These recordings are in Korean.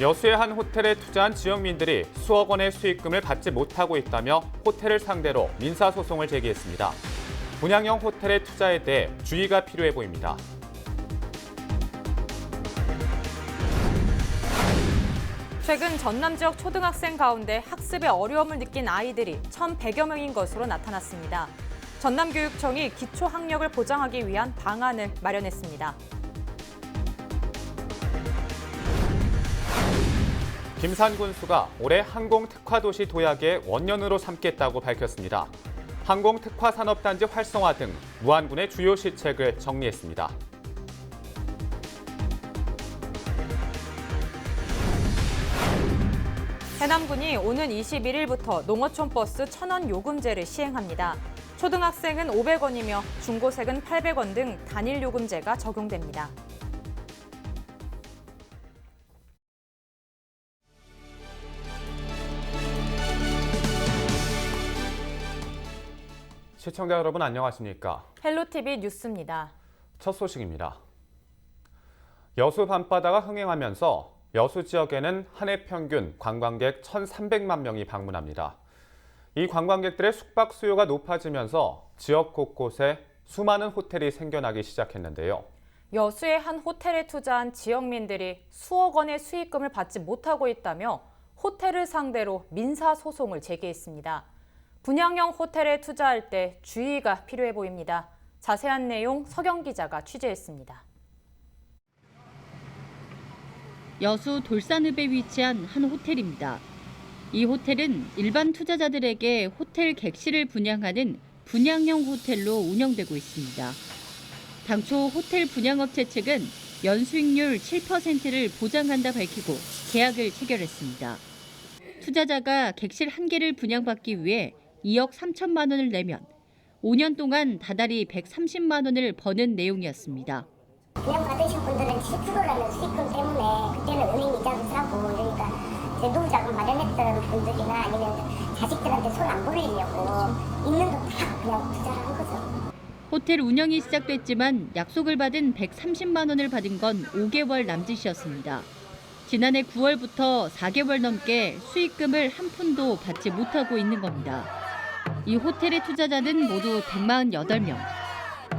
여수의 한 호텔에 투자한 지역민들이 수억 원의 수익금을 받지 못하고 있다며 호텔을 상대로 민사소송을 제기했습니다. 분양형 호텔의 투자에 대해 주의가 필요해 보입니다. 최근 전남 지역 초등학생 가운데 학습에 어려움을 느낀 아이들이 1,100여 명인 것으로 나타났습니다. 전남교육청이 기초학력을 보장하기 위한 방안을 마련했습니다. 김산 군수가 올해 항공특화도시 도약의 원년으로 삼겠다고 밝혔습니다. 항공특화산업단지 활성화 등 무안군의 주요 시책을 정리했습니다. 해남군이 오는 21일부터 농어촌 버스 1,000원 요금제를 시행합니다. 초등학생은 500원이며 중고생은 800원 등 단일 요금제가 적용됩니다. 시청자 여러분 안녕하십니까? 헬로티비 뉴스입니다. 첫 소식입니다. 여수 밤바다가 흥행하면서 여수 지역에는 한 해 평균 관광객 1,300만 명이 방문합니다. 이 관광객들의 숙박 수요가 높아지면서 지역 곳곳에 수많은 호텔이 생겨나기 시작했는데요. 여수의 한 호텔에 투자한 지역민들이 수억 원의 수익금을 받지 못하고 있다며 호텔을 상대로 민사소송을 제기했습니다. 분양형 호텔에 투자할 때 주의가 필요해 보입니다. 자세한 내용 서경 기자가 취재했습니다. 여수 돌산읍에 위치한 한 호텔입니다. 이 호텔은 일반 투자자들에게 호텔 객실을 분양하는 분양형 호텔로 운영되고 있습니다. 당초 호텔 분양업체 측은 연수익률 7%를 보장한다 밝히고 계약을 체결했습니다. 투자자가 객실 1개를 분양받기 위해 2억 3천만 원을 내면 5년 동안 다달이 130만 원을 버는 내용이었습니다. 분양 받으신 분들은 7%라는 수익금 때문에 그때는 은행 이자도 사고 그러니까 제도자금 마련했던 분들이나 아니면 자식들한테 손 안 벌리려고 있는 돈 다 그냥 투자를 한 거죠. 호텔 운영이 시작됐지만 약속을 받은 130만 원을 받은 건 5개월 남짓이었습니다. 지난해 9월부터 4개월 넘게 수익금을 한 푼도 받지 못하고 있는 겁니다. 이 호텔의 투자자는 모두 148명.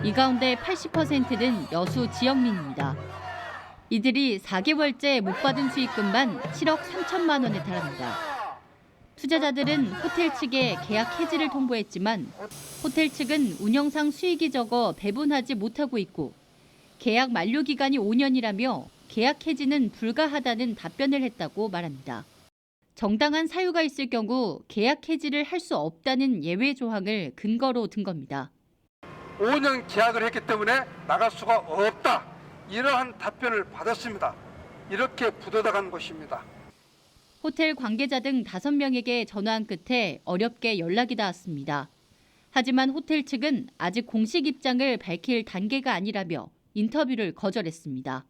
이 가운데 80%는 여수 지역민입니다. 이들이 4개월째 못 받은 수익금만 7억 3천만 원에 달합니다. 투자자들은 호텔 측에 계약 해지를 통보했지만 호텔 측은 운영상 수익이 적어 배분하지 못하고 있고 계약 만료 기간이 5년이라며 계약 해지는 불가하다는 답변을 했다고 말합니다. 정당한 사유가 있을 경우 계약 해지를 할 수 없다는 예외 조항을 근거로 든 겁니다. 5년 계약을 했기 때문에 나갈 수가 없다. 이러한 답변을 받았습니다. 이렇게 부도덕한 것입니다. 호텔 관계자 등 5명에게 전화한 끝에 어렵게 연락이 닿았습니다. 하지만 호텔 측은 아직 공식 입장을 밝힐 단계가 아니라며 인터뷰를 거절했습니다.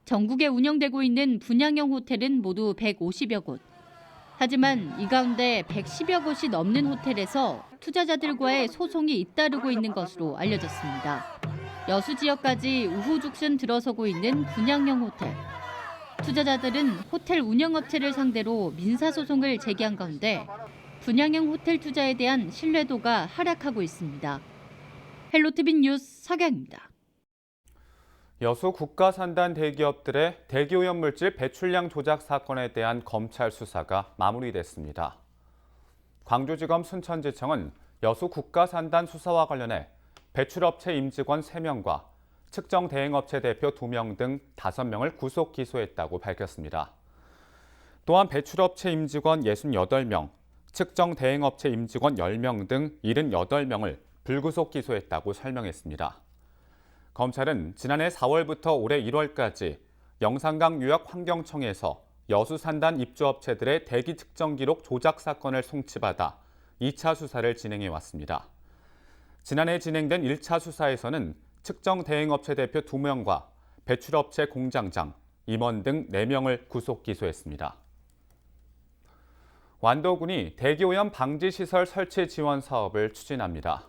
전국에 운영되고 있는 분양형 호텔은 모두 150여 곳. 하지만 이 가운데 110여 곳이 넘는 호텔에서 투자자들과의 소송이 잇따르고 있는 것으로 알려졌습니다. 여수 지역까지 우후죽순 들어서고 있는 분양형 호텔. 투자자들은 호텔 운영업체를 상대로 민사소송을 제기한 가운데 분양형 호텔 투자에 대한 신뢰도가 하락하고 있습니다. 헬로티비 뉴스 서경입니다. 여수 국가산단 대기업들의 대기오염물질 배출량 조작 사건에 대한 검찰 수사가 마무리됐습니다. 광주지검 순천지청은 여수 국가산단 수사와 관련해 배출업체 임직원 3명과 측정 대행업체 대표 2명 등 5명을 구속 기소했다고 밝혔습니다. 또한 배출업체 임직원 68명, 측정 대행업체 임직원 10명 등 78명을 불구속 기소했다고 설명했습니다. 검찰은 지난해 4월부터 올해 1월까지 영산강유역환경청에서 여수산단 입주업체들의 대기 측정 기록 조작 사건을 송치받아 2차 수사를 진행해왔습니다. 지난해 진행된 1차 수사에서는 측정 대행업체 대표 2명과 배출업체 공장장, 임원 등 4명을 구속 기소했습니다. 완도군이 대기오염 방지시설 설치 지원 사업을 추진합니다.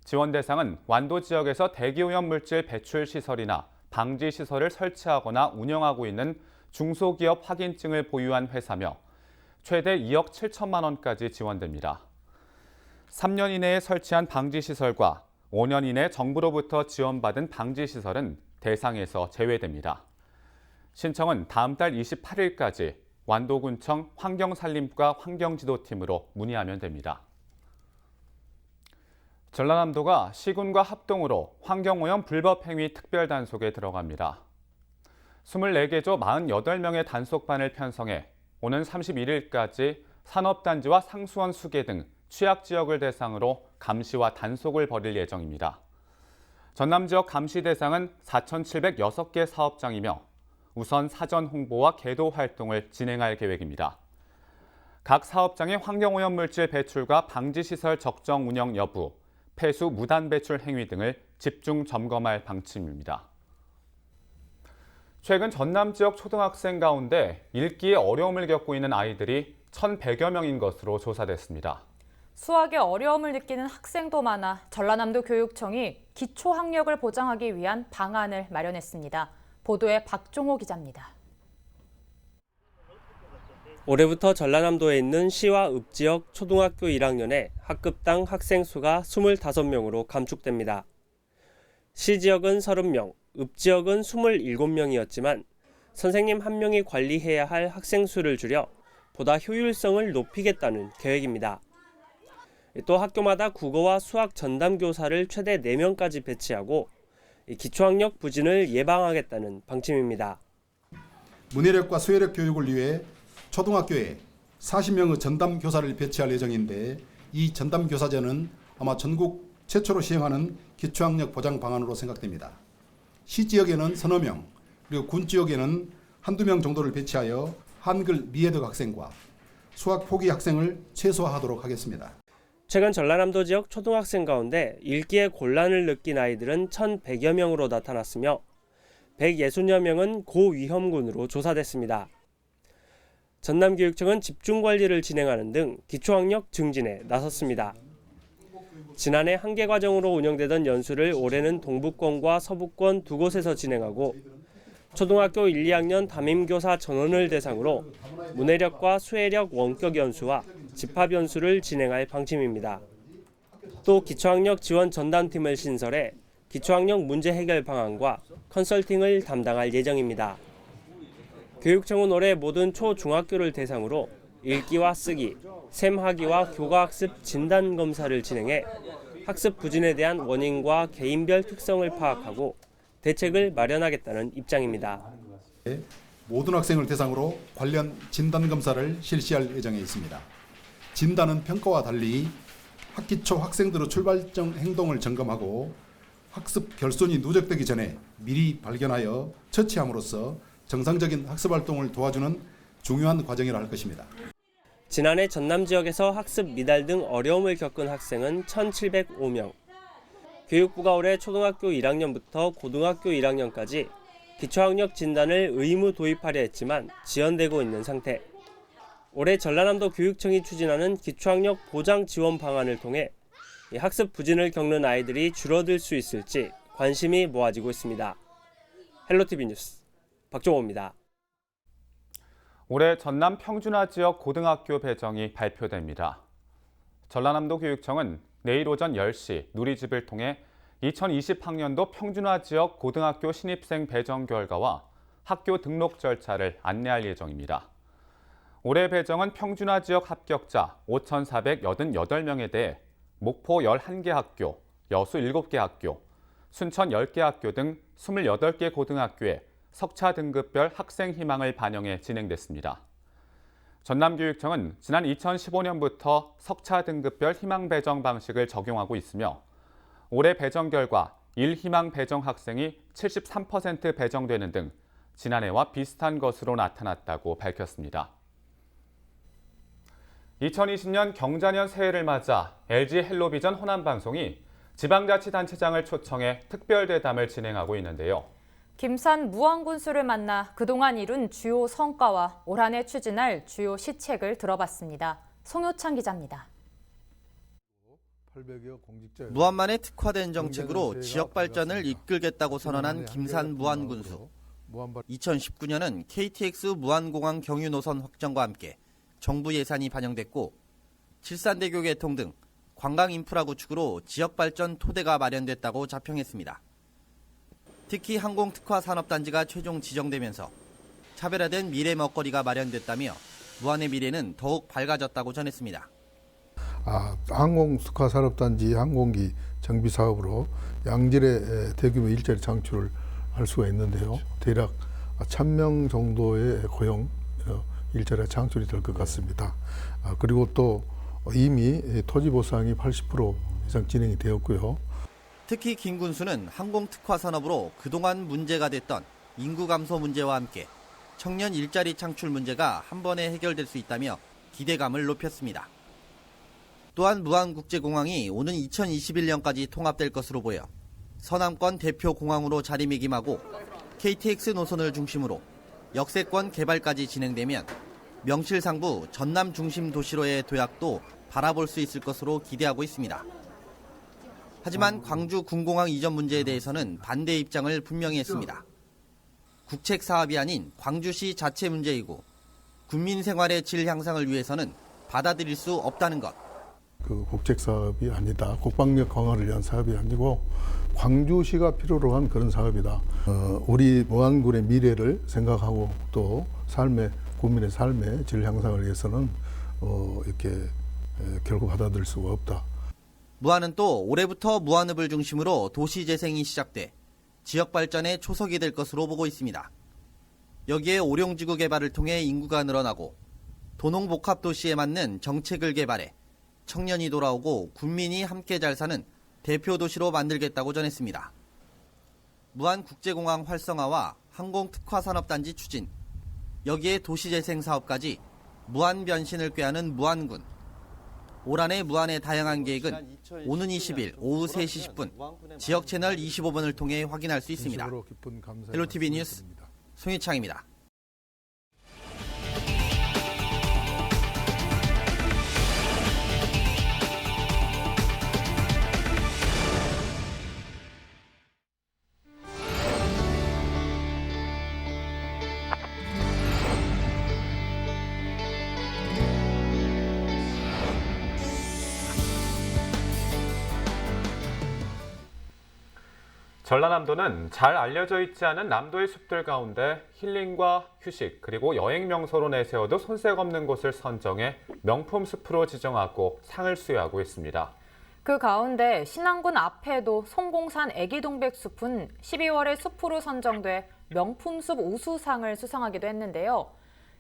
지원 대상은 완도 지역에서 대기오염 물질 배출 시설이나 방지 시설을 설치하거나 운영하고 있는 중소기업 확인증을 보유한 회사며 최대 2억 7천만 원까지 지원됩니다. 3년 이내에 설치한 방지시설과 5년 이내 정부로부터 지원받은 방지시설은 대상에서 제외됩니다. 신청은 다음 달 28일까지 완도군청 환경산림과 환경지도팀으로 문의하면 됩니다. 전라남도가 시군과 합동으로 환경오염 불법행위 특별단속에 들어갑니다. 24개조 48명의 단속반을 편성해 오는 31일까지 산업단지와 상수원 수계 등 취약지역을 대상으로 감시와 단속을 벌일 예정입니다. 전남 지역 감시 대상은 4,706개 사업장이며 우선 사전 홍보와 계도 활동을 진행할 계획입니다. 각 사업장의 환경오염 물질 배출과 방지시설 적정 운영 여부, 폐수 무단 배출 행위 등을 집중 점검할 방침입니다. 최근 전남 지역 초등학생 가운데 읽기에 어려움을 겪고 있는 아이들이 1,100여 명인 것으로 조사됐습니다. 수학에 어려움을 느끼는 학생도 많아 전라남도 교육청이 기초학력을 보장하기 위한 방안을 마련했습니다. 보도에 박종호 기자입니다. 올해부터 전라남도에 있는 시와 읍지역 초등학교 1학년에 학급당 학생 수가 25명으로 감축됩니다. 시 지역은 30명, 읍지역은 27명이었지만 선생님 1명이 관리해야 할 학생 수를 줄여 보다 효율성을 높이겠다는 계획입니다. 또 학교마다 국어와 수학 전담 교사를 최대 4명까지 배치하고 기초학력 부진을 예방하겠다는 방침입니다. 문해력과 수해력 교육을 위해 초등학교에 40명의 전담 교사를 배치할 예정인데 이 전담 교사제는 아마 전국 최초로 시행하는 기초학력 보장 방안으로 생각됩니다. 시 지역에는 서너 명, 그리고 군 지역에는 한두 명 정도를 배치하여 한글 미해득 학생과 수학 포기 학생을 최소화하도록 하겠습니다. 최근 전라남도 지역 초등학생 가운데 읽기에 곤란을 느낀 아이들은 1,100여 명으로 나타났으며 160여 명은 고위험군으로 조사됐습니다. 전남교육청은 집중관리를 진행하는 등 기초학력 증진에 나섰습니다. 지난해 한개 과정으로 운영되던 연수를 올해는 동부권과 서부권 두 곳에서 진행하고 초등학교 1, 2학년 담임교사 전원을 대상으로 문해력과 수해력 원격 연수와 집합 연수를 진행할 방침입니다. 또 기초학력 지원 전담팀을 신설해 기초학력 문제 해결 방안과 컨설팅을 담당할 예정입니다. 교육청은 올해 모든 초-중학교를 대상으로 읽기와 쓰기, 셈하기와 교과학습 진단검사를 진행해 학습 부진에 대한 원인과 개인별 특성을 파악하고 대책을 마련하겠다는 입장입니다. 모든 학생을 대상으로 관련 진단검사를 실시할 예정에 있습니다. 진단은 평가와 달리 학기 초 학생들의 출발점 행동을 점검하고 학습 결손이 누적되기 전에 미리 발견하여 처치함으로써 정상적인 학습 활동을 도와주는 중요한 과정이라 할 것입니다. 지난해 전남 지역에서 학습 미달 등 어려움을 겪은 학생은 1,705명. 교육부가 올해 초등학교 1학년부터 고등학교 1학년까지 기초학력 진단을 의무 도입하려 했지만 지연되고 있는 상태. 올해 전라남도 교육청이 추진하는 기초학력 보장 지원 방안을 통해 학습 부진을 겪는 아이들이 줄어들 수 있을지 관심이 모아지고 있습니다. 헬로티비 뉴스 박종호입니다. 올해 전남 평준화 지역 고등학교 배정이 발표됩니다. 전라남도 교육청은 내일 오전 10시 누리집을 통해 2020학년도 평준화 지역 고등학교 신입생 배정 결과와 학교 등록 절차를 안내할 예정입니다. 올해 배정은 평준화 지역 합격자 5,488명에 대해 목포 11개 학교, 여수 7개 학교, 순천 10개 학교 등 28개 고등학교에 석차 등급별 학생 희망을 반영해 진행됐습니다. 전남교육청은 지난 2015년부터 석차 등급별 희망 배정 방식을 적용하고 있으며 올해 배정 결과 1희망 배정 학생이 73% 배정되는 등 지난해와 비슷한 것으로 나타났다고 밝혔습니다. 2020년 경자년 새해를 맞아 LG 헬로비전 호남방송이 지방자치단체장을 초청해 특별대담을 진행하고 있는데요. 김산 무안군수를 만나 그동안 이룬 주요 성과와 올 한 해 추진할 주요 시책을 들어봤습니다. 송효창 기자입니다. 무안만에 특화된 정책으로 지역 발전을 이끌겠다고 선언한 김산 무안군수. 2019년은 KTX 무안공항 경유 노선 확정과 함께 정부 예산이 반영됐고 칠산대교 개통 등 관광 인프라 구축으로 지역 발전 토대가 마련됐다고 자평했습니다. 특히 항공특화 산업단지가 최종 지정되면서 차별화된 미래 먹거리가 마련됐다며 무안의 미래는 더욱 밝아졌다고 전했습니다. 항공특화 산업단지 항공기 정비 사업으로 양질의 대규모 일자리 창출을 할 수가 있는데요. 대략 1,000명 정도의 고용 일자리가 창출이 될 것 같습니다. 그리고 또 이미 토지 보상이 80% 이상 진행이 되었고요. 특히 김군수는 항공특화 산업으로 그동안 문제가 됐던 인구 감소 문제와 함께 청년 일자리 창출 문제가 한 번에 해결될 수 있다며 기대감을 높였습니다. 또한 무안국제공항이 오는 2021년까지 통합될 것으로 보여 서남권 대표 공항으로 자리매김하고 KTX 노선을 중심으로 역세권 개발까지 진행되면 명실상부 전남 중심 도시로의 도약도 바라볼 수 있을 것으로 기대하고 있습니다. 하지만 광주 군공항 이전 문제에 대해서는 반대 입장을 분명히 했습니다. 국책 사업이 아닌 광주시 자체 문제이고 국민 생활의 질 향상을 위해서는 받아들일 수 없다는 것. 그 국책 사업이 아니다. 국방력 강화를 위한 사업이 아니고 광주시가 필요로 한 그런 사업이다. 우리 무안군의 미래를 생각하고 또 국민의 삶의 질 향상을 위해서는 이렇게 결국 받아들일 수가 없다. 무안은 또 올해부터 무안읍을 중심으로 도시 재생이 시작돼 지역 발전의 초석이 될 것으로 보고 있습니다. 여기에 오룡지구 개발을 통해 인구가 늘어나고 도농복합도시에 맞는 정책을 개발해 청년이 돌아오고 국민이 함께 잘 사는 대표 도시로 만들겠다고 전했습니다. 무안국제공항 활성화와 항공특화산업단지 추진, 여기에 도시재생 사업까지 무안 변신을 꾀하는 무안군. 올 한해 무안의 다양한 계획은 오는 20일 오후 3시 10분 지역 채널 25번을 통해 확인할 수 있습니다. 헬로티비 뉴스 송희창입니다. 전라남도는 잘 알려져 있지 않은 남도의 숲들 가운데 힐링과 휴식 그리고 여행 명소로 내세워도 손색 없는 곳을 선정해 명품 숲으로 지정하고 상을 수여하고 있습니다. 그 가운데 신안군 앞에도 송공산 애기동백숲은 12월에 숲으로 선정돼 명품숲 우수상을 수상하기도 했는데요.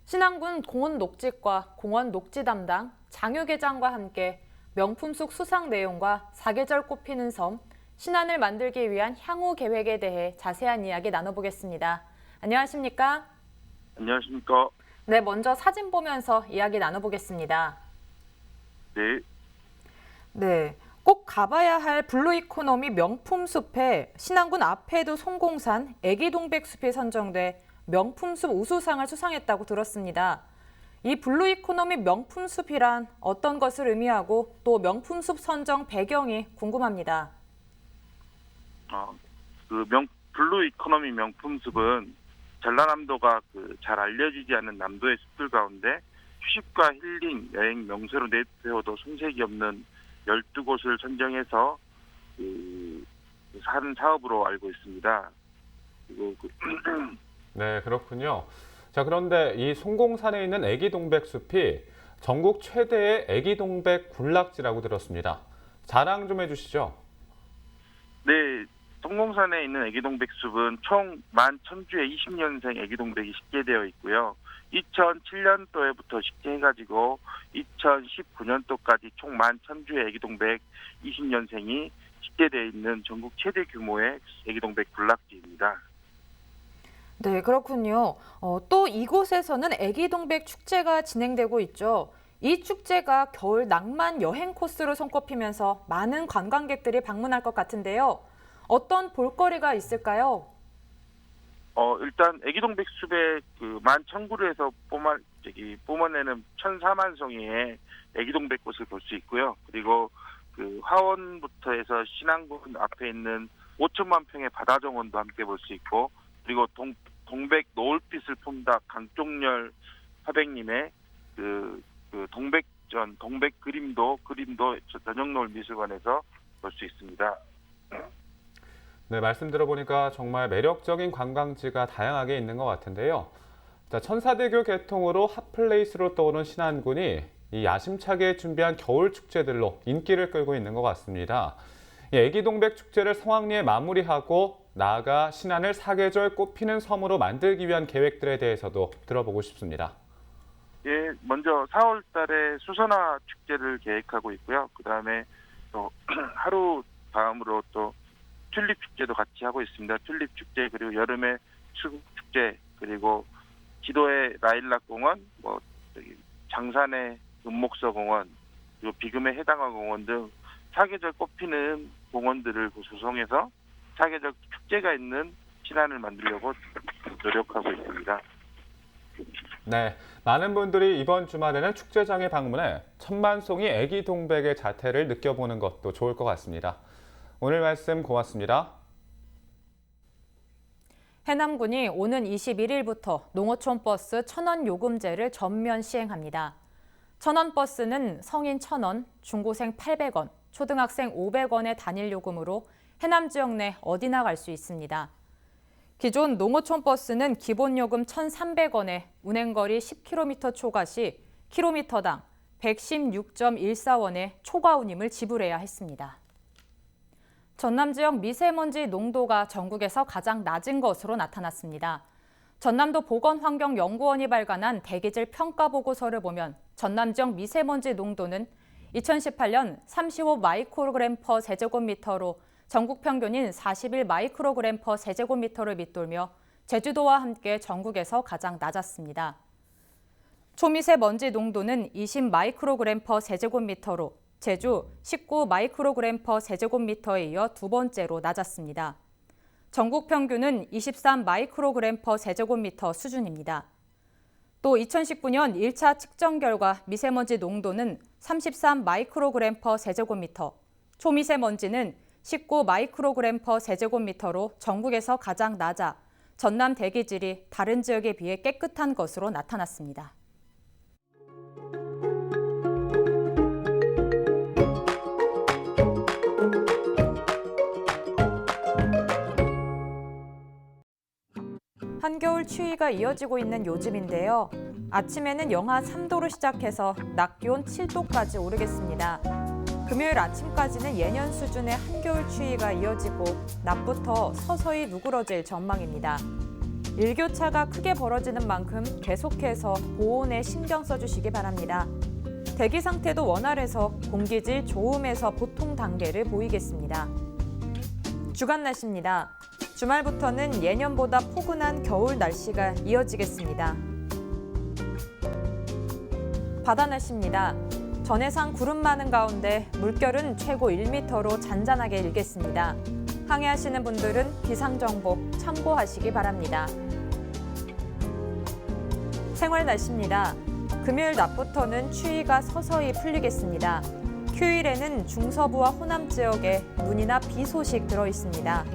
신안군 공원녹지과 공원녹지 담당 장유계장과 함께 명품숲 수상 내용과 사계절 꽃피는 섬, 신안을 만들기 위한 향후 계획에 대해 자세한 이야기 나눠보겠습니다. 안녕하십니까? 안녕하십니까? 네, 먼저 사진 보면서 이야기 나눠보겠습니다. 네. 네, 꼭 가봐야 할 블루 이코노미 명품 숲에 신안군 앞에도 송공산 애기동백숲이 선정돼 명품 숲 우수상을 수상했다고 들었습니다. 이 블루 이코노미 명품 숲이란 어떤 것을 의미하고 또 명품 숲 선정 배경이 궁금합니다. 블루 이코노미 명품숲은 전라남도가 잘 알려지지 않은 남도의 숲들 가운데 휴식과 힐링, 여행 명소로 내세워도 손색이 없는 12곳을 선정해서 하는 사업으로 알고 있습니다. 그리고 네, 그렇군요. 자, 그런데 이 송공산에 있는 애기동백숲이 전국 최대의 애기동백 군락지라고 들었습니다. 자랑 좀 해주시죠. 네. 송공산에 있는 애기동백숲은 총 11,000주의 20년생 애기동백이 식재되어 있고요. 2007년도에부터 식재해가지고 2019년도까지 총 11,000주의 애기동백 20년생이 식재되어 있는 전국 최대 규모의 애기동백 군락지입니다. 네, 그렇군요. 또 이곳에서는 애기동백 축제가 진행되고 있죠. 이 축제가 겨울 낭만 여행 코스로 손꼽히면서 많은 관광객들이 방문할 것 같은데요. 어떤 볼거리가 있을까요? 일단 애기동백숲의 11,000그루에서 뿜어내는 1,004만 송이의 애기동백꽃을 볼 수 있고요. 그리고 화원부터 해서 신안군 앞에 있는 5천만 평의 바다정원도 함께 볼 수 있고, 그리고 동백 노을빛을 품다 강종렬 화백님의 그 동백 그림도 저녁노을 미술관에서 볼 수 있습니다. 네, 말씀 들어보니까 정말 매력적인 관광지가 다양하게 있는 것 같은데요. 자, 천사대교 개통으로 핫플레이스로 떠오른 신안군이 이 야심차게 준비한 겨울 축제들로 인기를 끌고 있는 것 같습니다. 이 애기동백 축제를 성황리에 마무리하고 나아가 신안을 사계절 꽃피는 섬으로 만들기 위한 계획들에 대해서도 들어보고 싶습니다. 예, 먼저 4월 달에 수선화 축제를 계획하고 있고요. 그다음에 또 하루 다음으로 또 튤립 축제도 같이 하고 있습니다. 튤립 축제, 그리고 여름에 수국 축제, 그리고 지도의 라일락 공원, 장산의 은목서 공원, 그리고 비금의 해당화 공원 등 사계절 꽃피는 공원들을 조성해서 사계절 축제가 있는 신안을 만들려고 노력하고 있습니다. 네, 많은 분들이 이번 주말에는 축제장에 방문해 천만송이 애기 동백의 자태를 느껴보는 것도 좋을 것 같습니다. 오늘 말씀 고맙습니다. 해남군이 오는 21일부터 농어촌 버스 1,000원 요금제를 전면 시행합니다. 1,000원 버스는 성인 1,000원, 중고생 800원, 초등학생 500원의 단일 요금으로 해남 지역 내 어디나 갈 수 있습니다. 기존 농어촌 버스는 기본 요금 1,300원에 운행거리 10km 초과 시 킬로미터당 116.14원의 초과 운임을 지불해야 했습니다. 전남 지역 미세먼지 농도가 전국에서 가장 낮은 것으로 나타났습니다. 전남도 보건환경연구원이 발간한 대기질 평가 보고서를 보면 전남 지역 미세먼지 농도는 2018년 35 마이크로그램 퍼 제곱미터로 전국 평균인 41 마이크로그램 퍼 제곱미터를 밑돌며 제주도와 함께 전국에서 가장 낮았습니다. 초미세먼지 농도는 20 마이크로그램 퍼 제곱미터로 제주 19 마이크로그램 퍼 제곱미터에 이어 두 번째로 낮았습니다. 전국 평균은 23 마이크로그램 퍼 제곱미터 수준입니다. 또 2019년 1차 측정 결과 미세먼지 농도는 33 마이크로그램 퍼 제곱미터, 초미세먼지는 19 마이크로그램 퍼 제곱미터로 전국에서 가장 낮아 전남 대기질이 다른 지역에 비해 깨끗한 것으로 나타났습니다. 한겨울 추위가 이어지고 있는 요즘인데요. 아침에는 영하 3도로 시작해서 낮 기온 7도까지 오르겠습니다. 금요일 아침까지는 예년 수준의 한겨울 추위가 이어지고 낮부터 서서히 누그러질 전망입니다. 일교차가 크게 벌어지는 만큼 계속해서 보온에 신경 써주시기 바랍니다. 대기 상태도 원활해서 공기질 좋음에서 보통 단계를 보이겠습니다. 주간 날씨입니다. 주말부터는 예년보다 포근한 겨울 날씨가 이어지겠습니다. 바다 날씨입니다. 전해상 구름 많은 가운데 물결은 최고 1m로 잔잔하게 일겠습니다. 항해하시는 분들은 기상정보 참고하시기 바랍니다. 생활 날씨입니다. 금요일 낮부터는 추위가 서서히 풀리겠습니다. 휴일에는 중서부와 호남 지역에 눈이나 비 소식 들어있습니다.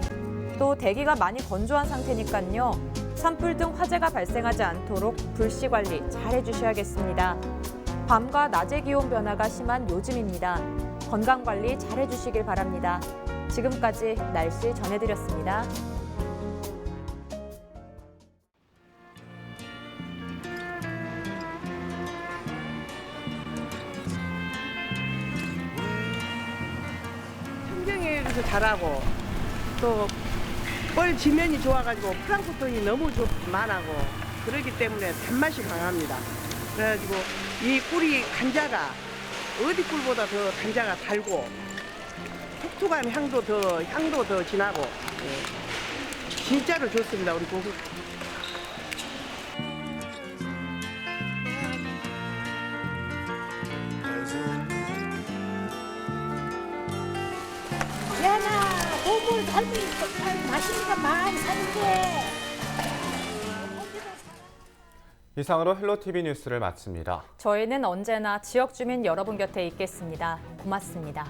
또 대기가 많이 건조한 상태니까요. 산불 등 화재가 발생하지 않도록 불씨 관리 잘 해주셔야겠습니다. 밤과 낮의 기온 변화가 심한 요즘입니다. 건강 관리 잘 해주시길 바랍니다. 지금까지 날씨 전해드렸습니다. 환경에서 자라고 또 뻘 지면이 좋아가지고 플랑크톤이 너무 많아고 그렇기 때문에 단맛이 강합니다. 그래가지고 이 꿀이 간자가 어디 꿀보다 더 간자가 달고 톡톡한 향도 더 진하고 진짜로 좋습니다. 우리 고수. 야나 고물 살고 있어. 맛있는 거 많이 사는데. 이상으로 헬로티비 뉴스를 마칩니다. 저희는 언제나 지역 주민 여러분 곁에 있겠습니다. 고맙습니다.